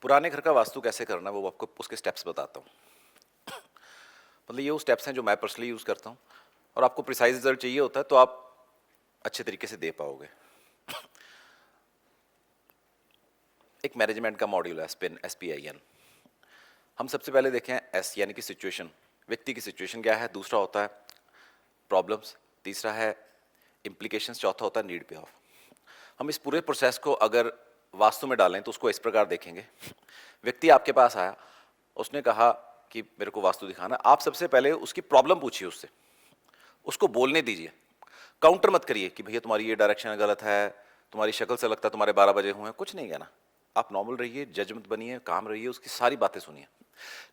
पुराने घर का वास्तु कैसे करना है वो आपको उसके स्टेप्स बताता हूँ। मतलब ये वो स्टेप्स हैं जो मैं पर्सनली यूज़ करता हूँ, और आपको प्रिसाइज रिजल्ट चाहिए होता है तो आप अच्छे तरीके से दे पाओगे। एक मैनेजमेंट का मॉड्यूल है स्पिन SPIN। हम सबसे पहले देखें एस यानी कि सिचुएशन, व्यक्ति की सिचुएशन क्या है। दूसरा होता है प्रॉब्लम्स, तीसरा है इम्प्लीकेशंस, चौथा होता है नीड पे ऑफ। हम इस पूरे प्रोसेस को अगर वास्तु में डालें तो उसको इस प्रकार देखेंगे। व्यक्ति आपके पास आया, उसने कहा कि मेरे को वास्तु दिखाना। आप सबसे पहले उसकी प्रॉब्लम पूछिए, उससे उसको बोलने दीजिए। काउंटर मत करिए कि भैया तुम्हारी ये डायरेक्शन गलत है, तुम्हारी शक्ल से लगता है तुम्हारे 12 बजे हुए हैं। कुछ नहीं कहना, आप नॉर्मल रहिए, जज मत बनिए, काम रहिए, उसकी सारी बातें सुनिए,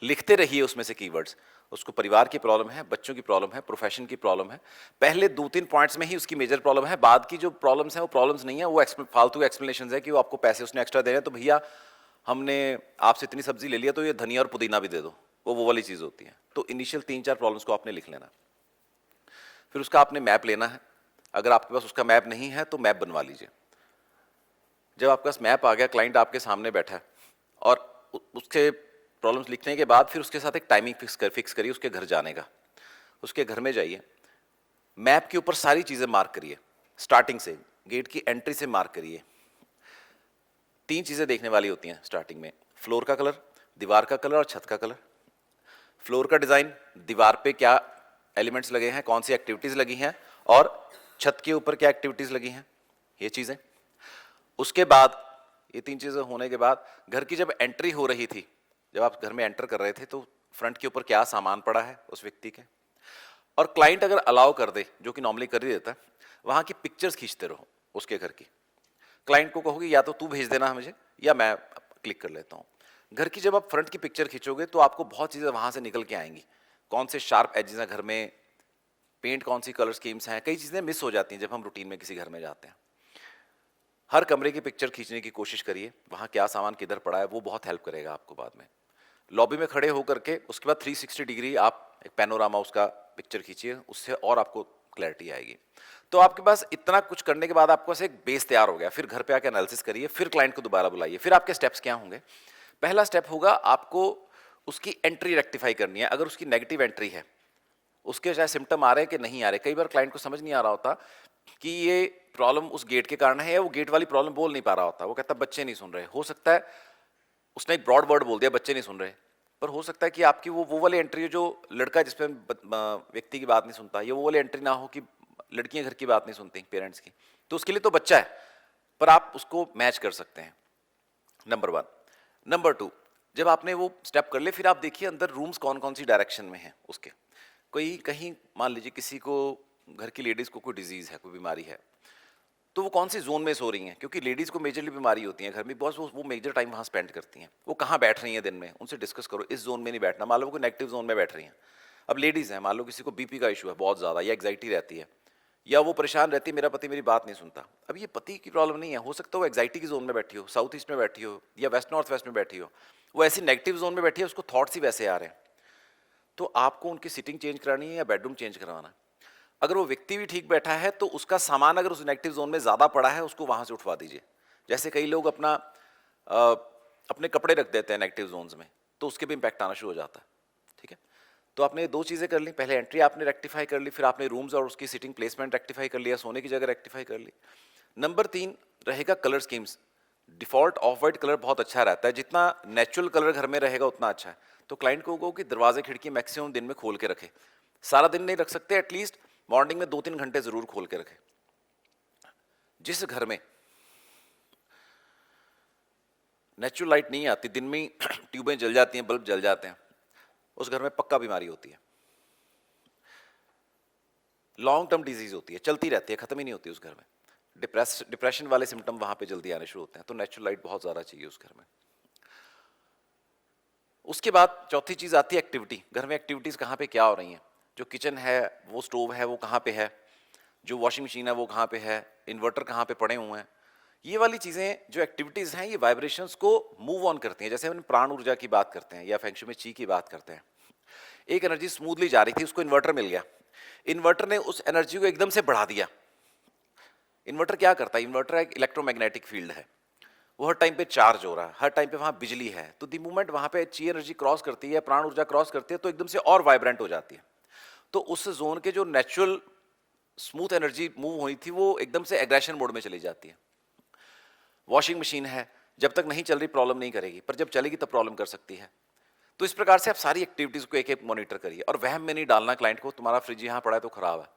लिखते रहिए उसमें से कीवर्ड्स। उसको परिवार की प्रॉब्लम है, बच्चों की प्रॉब्लम है, प्रोफेशन की प्रॉब्लम है। पहले 2-3 पॉइंट्स में ही उसकी मेजर प्रॉब्लम है, बाद की जो प्रॉब्लम्स हैं वो प्रॉब्लम्स नहीं है, वो फालतू एक्सप्लेनेशन है कि वो आपको पैसे उसने एक्स्ट्रा दे रहे हैं तो भैया हमने आपसे इतनी सब्जी ले लिया तो ये धनिया और पुदीना भी दे दो, वो वाली चीज़ होती है। तो इनिशियल 3-4 प्रॉब्लम्स को आपने लिख लेना। फिर उसका आपने मैप लेना है। अगर आपके पास उसका मैप नहीं है तो मैप बनवा लीजिए। जब आपके पास मैप आ गया, क्लाइंट आपके सामने बैठा है, और उसके प्रॉब्लम्स लिखने के बाद फिर उसके साथ एक टाइमिंग फिक्स करिए उसके घर जाने का। उसके घर में जाइए, मैप के ऊपर सारी चीज़ें मार्क करिए, स्टार्टिंग से गेट की एंट्री से मार्क करिए। 3 चीज़ें देखने वाली होती हैं स्टार्टिंग में, फ्लोर का कलर, दीवार का कलर और छत का कलर। फ्लोर का डिज़ाइन, दीवार पे क्या एलिमेंट्स लगे हैं, कौन सी एक्टिविटीज़ लगी हैं, और छत के ऊपर क्या एक्टिविटीज़ लगी हैं, ये चीज़ें। उसके बाद ये 3 चीज़ें होने के बाद घर की जब एंट्री हो रही थी, जब आप घर में एंटर कर रहे थे तो फ्रंट के ऊपर क्या सामान पड़ा है उस व्यक्ति के, और क्लाइंट अगर अलाउ कर दे, जो कि नॉर्मली कर ही देता है, वहाँ की पिक्चर्स खींचते रहो उसके घर की। क्लाइंट को कहोगे या तो तू भेज देना मुझे या मैं क्लिक कर लेता हूँ। घर की जब आप फ्रंट की पिक्चर खींचोगे तो आपको बहुत चीज़ें वहाँ से निकल के आएंगी। कौन से शार्प एजेस हैं घर में, पेंट कौन सी कलर स्कीम्स हैं, कई चीज़ें मिस हो जाती हैं जब हम रूटीन में किसी घर में जाते हैं। हर कमरे की पिक्चर खींचने की कोशिश करिए, वहाँ क्या सामान किधर पड़ा है, वो बहुत हेल्प करेगा आपको बाद में। लॉबी में खड़े होकर के उसके बाद 360 डिग्री आप एक पैनोरामा उसका पिक्चर खींचिए, उससे और आपको क्लैरिटी आएगी। तो आपके पास इतना कुछ करने के बाद आपके पास एक बेस तैयार हो गया। फिर घर पे आके एनालिसिस करिए, फिर क्लाइंट को दोबारा बुलाइए। फिर आपके स्टेप्स क्या होंगे? पहला स्टेप होगा आपको उसकी एंट्री रेक्टिफाई करनी है। अगर उसकी नेगेटिव एंट्री है, उसके चाहे सिम्टम आ रहे हैं कि नहीं आ रहे, कई बार क्लाइंट को समझ नहीं आ रहा होता कि ये प्रॉब्लम उस गेट के कारण है, या वो गेट वाली प्रॉब्लम बोल नहीं पा रहा होता। वो कहता है बच्चे नहीं सुन रहे। हो सकता है उसने एक ब्रॉड वर्ड बोल दिया, बच्चे नहीं सुन रहे, पर हो सकता है कि आपकी वो वाली एंट्री जो लड़का जिसपे व्यक्ति की बात नहीं सुनता, ये वो वाली एंट्री ना हो कि लड़कियां घर की बात नहीं सुनती पेरेंट्स की, तो उसके लिए तो बच्चा है, पर आप उसको मैच कर सकते हैं। नंबर 1। नंबर 2, जब आपने वो स्टेप कर ले, फिर आप देखिए अंदर रूम्स कौन कौन सी डायरेक्शन में हैं उसके। कोई कहीं मान लीजिए किसी को, घर की लेडीज को कोई डिजीज है, कोई बीमारी है, तो वो कौन सी जोन में सो रही हैं, क्योंकि लेडीज को मेजरली बीमारी होती है घर में, बस वो मेजर टाइम वहाँ स्पेंड करती हैं। वो कहाँ बैठ रही हैं दिन में, उनसे डिस्कस करो, इस जोन में नहीं बैठना। मान लो कोई नेगेटिव जोन में बैठ रही हैं। अब लेडीज हैं, मान लो किसी को बीपी का इशू है बहुत ज़्यादा, या एग्जाइटी रहती है, या वो परेशान रहती है मेरा पति मेरी बात नहीं सुनता। अब ये पति की प्रॉब्लम नहीं है, हो सकता है वो एग्जाइटी की जोन में बैठी हो, साउथ ईस्ट में बैठी हो, या वेस्ट नॉर्थ वेस्ट में बैठी हो, वो ऐसी नेगेटिव जोन में बैठी है, उसको थॉट्स ही वैसे आ रहे हैं। तो आपको उनकी सीटिंग चेंज करानी है या बेडरूम चेंज करवाना है। अगर वो व्यक्ति भी ठीक बैठा है तो उसका सामान अगर उस नेगेटिव जोन में ज़्यादा पड़ा है, उसको वहाँ से उठवा दीजिए। जैसे कई लोग अपने कपड़े रख देते हैं नेगेटिव जोन्स में, तो उसके भी इम्पैक्ट आना शुरू हो जाता है। ठीक है, तो आपने 2 चीज़ें कर ली, पहले एंट्री आपने रेक्टिफाई कर ली, फिर आपने रूम्स और उसकी सीटिंग प्लेसमेंट रेक्टिफाई कर लिया, सोने की जगह रेक्टिफाई कर ली। नंबर 3 रहेगा colour schemes. Default of white colour बहुत अच्छा रहता है, जितना नेचुरल कलर घर में रहेगा उतना अच्छा है। तो क्लाइंट को कहो कि दरवाजे खिड़की मैक्सिमम दिन में खोल के रखे। सारा दिन नहीं रख सकते, एटलीस्ट मॉर्निंग में 2-3 घंटे जरूर खोल के रखे। जिस घर में नेचुरल लाइट नहीं आती, दिन में ट्यूबें जल जाती हैं, बल्ब जल जाते हैं, उस घर में पक्का बीमारी होती है, लॉन्ग टर्म डिजीज होती है, चलती रहती है, खत्म ही नहीं होती उस घर में। डिप्रेशन वाले सिम्टम वहां पे जल्दी आने शुरू होते हैं। तो नेचुरल लाइट बहुत ज्यादा चाहिए उस घर में। उसके बाद चौथी चीज आती है एक्टिविटी। घर में एक्टिविटीज कहाँ पे क्या हो रही हैं, जो किचन है, वो स्टोव है, वो कहाँ पे है, जो वॉशिंग मशीन है वो कहाँ पे है, इन्वर्टर कहाँ पे पड़े हुए हैं। ये वाली चीज़ें जो एक्टिविटीज़ हैं, ये वाइब्रेशंस को मूव ऑन करती हैं। जैसे हम प्राण ऊर्जा की बात करते हैं या फेंगशुई में ची की बात करते हैं। एक एनर्जी स्मूथली जा रही थी, उसको इन्वर्टर मिल गया, इन्वर्टर ने उस एनर्जी को एकदम से बढ़ा दिया। इन्वर्टर क्या करता है? इन्वर्टर एक इलेक्ट्रोमैग्नेटिक फील्ड है, वो हर टाइम पे चार्ज हो रहा है, हर टाइम पे वहां बिजली है, तो दी मोमेंट वहां पे ची एनर्जी क्रॉस करती है, प्राण ऊर्जा क्रॉस करती है, तो एकदम से और वाइब्रेंट हो जाती है। तो उस जोन के जो नेचुरल स्मूथ एनर्जी मूव हुई थी वो एकदम से एग्रेशन मोड में चली जाती है। वॉशिंग मशीन है, जब तक नहीं चल रही प्रॉब्लम नहीं करेगी, पर जब चलेगी तब प्रॉब्लम कर सकती है। तो इस प्रकार से आप सारी एक्टिविटीज को एक एक मॉनिटर करिए, और वहम में नहीं डालना क्लाइंट को तुम्हारा फ्रिज यहां पड़ा है तो खराब है।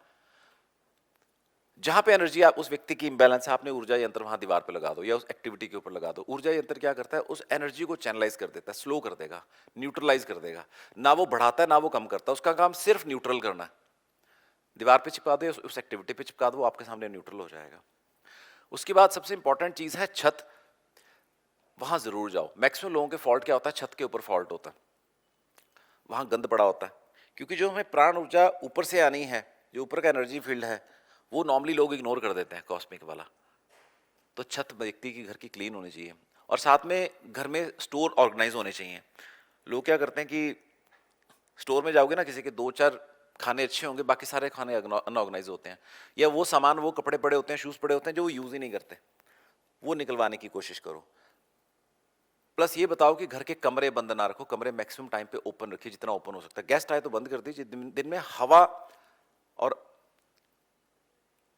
जहां पे एनर्जी आप उस व्यक्ति की इंबैलेंस है, आपने ऊर्जा यंत्र वहां दीवार पे लगा दो या उस एक्टिविटी के ऊपर लगा दो। ऊर्जा यंत्र क्या करता है, उस एनर्जी को चैनलाइज कर देता है, स्लो कर देगा, न्यूट्रलाइज कर देगा। ना वो बढ़ाता है ना वो कम करता है, उसका काम सिर्फ न्यूट्रल करना है। दीवार पे चिपका दो, उस एक्टिविटी पे चिपका दो, वो आपके सामने न्यूट्रल हो जाएगा। उसके बाद सबसे इंपॉर्टेंट चीज है छत, वहां जरूर जाओ। मैक्सिमम लोगों के फॉल्ट क्या होता है, छत के ऊपर फॉल्ट होता है, वहां गंद पड़ा होता है। क्योंकि जो हमें प्राण ऊर्जा ऊपर से आनी है, जो ऊपर का एनर्जी फील्ड है, वो नॉर्मली लोग इग्नोर कर देते हैं कॉस्मिक वाला। तो छत व्यक्ति की घर की क्लीन होनी चाहिए, और साथ में घर में स्टोर ऑर्गेनाइज होने चाहिए। लोग क्या करते हैं कि स्टोर में जाओगे ना, किसी के 2-4 खाने अच्छे होंगे, बाकी सारे खाने अनऑर्गेनाइज होते हैं, या वो सामान, वो कपड़े पड़े होते हैं, शूज पड़े होते हैं जो वो यूज ही नहीं करते, वो निकलवाने की कोशिश करो। प्लस ये बताओ कि घर के कमरे बंद ना रखो, कमरे मैक्सिमम टाइम पे ओपन रखिए, जितना ओपन हो सकता है। गेस्ट आए तो बंद कर दीजिए। दिन में हवा और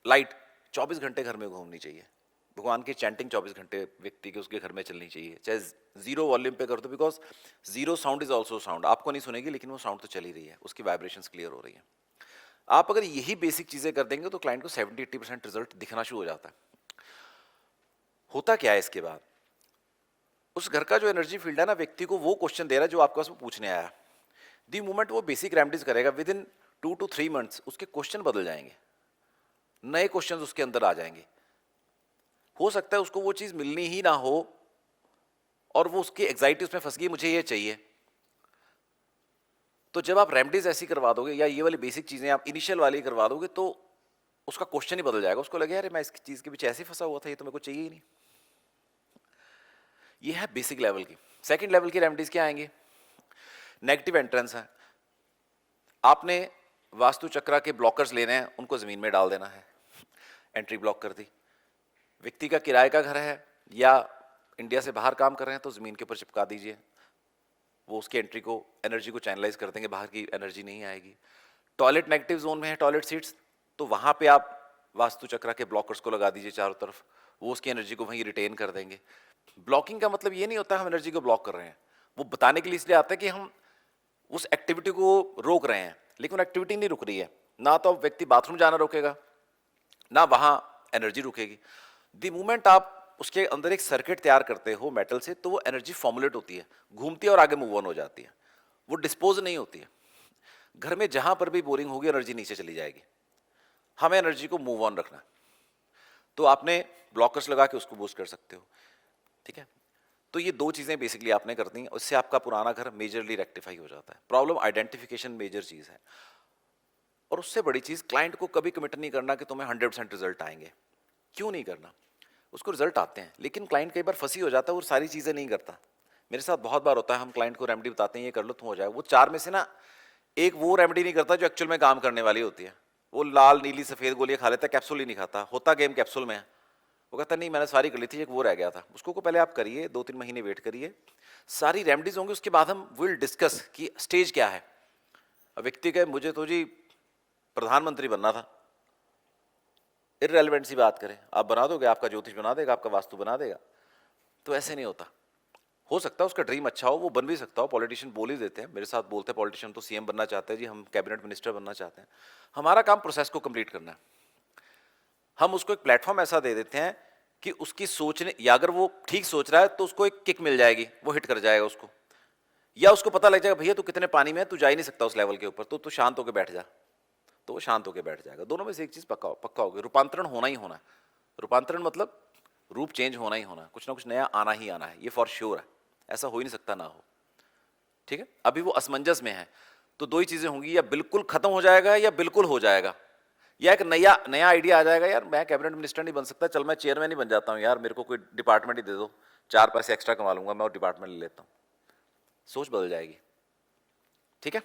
लाइट 24 घंटे घर में घूमनी चाहिए। भगवान की चैंटिंग 24 घंटे व्यक्ति के उसके घर में चलनी चाहिए, चाहे जीरो वॉल्यूम पे कर दो, because zero sound is also sound. आपको नहीं सुनेगी लेकिन वो साउंड तो चल ही रही है, उसकी वाइब्रेशंस क्लियर हो रही है। आप अगर यही बेसिक चीजें कर देंगे तो क्लाइंट को 70-80% रिजल्ट दिखना शुरू हो जाता है। होता क्या है इसके बाद, उस घर का जो एनर्जी फील्ड है ना, व्यक्ति को वो क्वेश्चन दे रहा है जो आपके पास वो पूछने आया। दी मोमेंट वो बेसिक रेमेडीज करेगा, विद इन 2 to 3 मंथ्स उसके क्वेश्चन बदल जाएंगे, नए क्वेश्चन उसके अंदर आ जाएंगे। हो सकता है उसको वो चीज मिलनी ही ना हो, और वो उसकी एग्जाइटी उसमें फंस गई, मुझे ये चाहिए। तो जब आप रेमेडीज ऐसी करवा दोगे, या ये वाली बेसिक चीजें आप इनिशियल वाली करवा दोगे, तो उसका क्वेश्चन ही बदल जाएगा। उसको लगे अरे मैं इस चीज के पीछे ऐसे फंसा हुआ था, ये तो मेरे को चाहिए ही नहीं। ये है बेसिक लेवल की। सेकंड लेवल की रेमेडीज क्या आएंगी, नेगेटिव एंट्रेंस है। आपने वास्तु चक्रा के ब्लॉकर्स लेने हैं, उनको जमीन में डाल देना है, एंट्री ब्लॉक कर दी। व्यक्ति का किराए का घर है या इंडिया से बाहर काम कर रहे हैं, तो जमीन के ऊपर चिपका दीजिए, वो उसकी एंट्री को, एनर्जी को चैनलाइज कर देंगे, बाहर की एनर्जी नहीं आएगी। टॉयलेट नेगेटिव जोन में है, टॉयलेट सीट्स, तो वहां पे आप वास्तु चक्रा के ब्लॉकर्स को लगा दीजिए चारों तरफ, वो उसकी एनर्जी को वहीं रिटेन कर देंगे। ब्लॉकिंग का मतलब ये नहीं होता हम एनर्जी को ब्लॉक कर रहे हैं, वो बताने के लिए इसलिए आता है कि हम उस एक्टिविटी को रोक रहे हैं, लेकिन एक्टिविटी नहीं रुक रही है। ना तो व्यक्ति बाथरूम जाना रोकेगा, ना वहां एनर्जी रुकेगी। द मोमेंट आप उसके अंदर एक सर्किट तैयार करते हो मेटल से, तो वो एनर्जी फॉर्मुलेट होती है, घूमती है और आगे मूव ऑन हो जाती है, वो डिस्पोज नहीं होती है। घर में जहां पर भी बोरिंग होगी एनर्जी नीचे चली जाएगी, हमें एनर्जी को मूव ऑन रखना। तो आपने ब्लॉकर्स लगा के उसको बूस्ट कर सकते हो, ठीक है। तो ये 2 चीजें बेसिकली आपने करनी है, उससे आपका पुराना घर मेजरली रेक्टिफाई हो जाता है। प्रॉब्लम आइडेंटिफिकेशन मेजर चीज है, और उससे बड़ी चीज क्लाइंट को कभी कमिट नहीं करना कि तुम्हें 100% रिजल्ट आएंगे। क्यों नहीं करना, उसको रिजल्ट आते हैं, लेकिन क्लाइंट कई बार फंसी हो जाता है, वो सारी चीजें नहीं करता। मेरे साथ बहुत बार होता है, हम क्लाइंट को रेमेडी बताते हैं ये कर लो तुम हो जाएगा, वो 4 में से ना एक वो रेमेडी नहीं करता जो एक्चुअल में काम करने वाली होती है। वो लाल नीली सफेद गोलियां खा लेता है, कैप्सूल ही नहीं खाता। होता गेम कैप्सूल में है। वो कहता नहीं मैंने सारी कर ली थी, एक वो रह गया था। उसको को पहले आप करिए, 2-3 महीने वेट करिए, सारी रेमेडीज होंगी, उसके बाद हम विल डिस्कस कि स्टेज क्या है। व्यक्ति कहे मुझे तो जी प्रधानमंत्री बनना था, इररेलेवेंट सी बात करें, आप बना दोगे, आपका ज्योतिष बना देगा, आपका वास्तु बना देगा, तो ऐसे नहीं होता। हो सकता है उसका ड्रीम अच्छा हो, वो बन भी सकता हो। पॉलिटिशियन बोल ही देते हैं, मेरे साथ बोलते हैं पॉलिटिशियन तो सीएम बनना चाहते हैं जी, हम कैबिनेट मिनिस्टर बनना चाहते हैं। हमारा काम प्रोसेस को कंप्लीट करना है। हम उसको एक प्लेटफॉर्म ऐसा दे देते हैं कि उसकी सोचने, या अगर वो ठीक सोच रहा है तो उसको एक किक मिल जाएगी, वो हिट कर जाएगा उसको, या उसको पता लग जाएगा भैया तू कितने पानी में है, तू जा ही नहीं सकता उस लेवल के ऊपर, तो तू शांत होकर बैठ जा, तो वो शांत होकर बैठ जाएगा। दोनों में से एक चीज पक्का होगी, रूपांतरण होना ही होना है। रूपांतरण मतलब रूप चेंज होना ही होना, कुछ ना कुछ नया आना ही आना है, ये फॉर श्योर है, ऐसा हो ही नहीं सकता ना हो, ठीक है। अभी वो असमंजस में है, तो 2 ही चीजें होंगी, या बिल्कुल खत्म हो जाएगा या बिल्कुल हो जाएगा, या एक नया आइडिया आ जाएगा, यार मैं कैबिनेट मिनिस्टर नहीं बन सकता, चल मैं चेयरमैन ही बन जाता हूँ, यार मेरे को कोई डिपार्टमेंट ही दे दो, 4 पैसे एक्स्ट्रा कमा लूंगा मैं और डिपार्टमेंट ले लेता हूँ। सोच बदल जाएगी, ठीक है।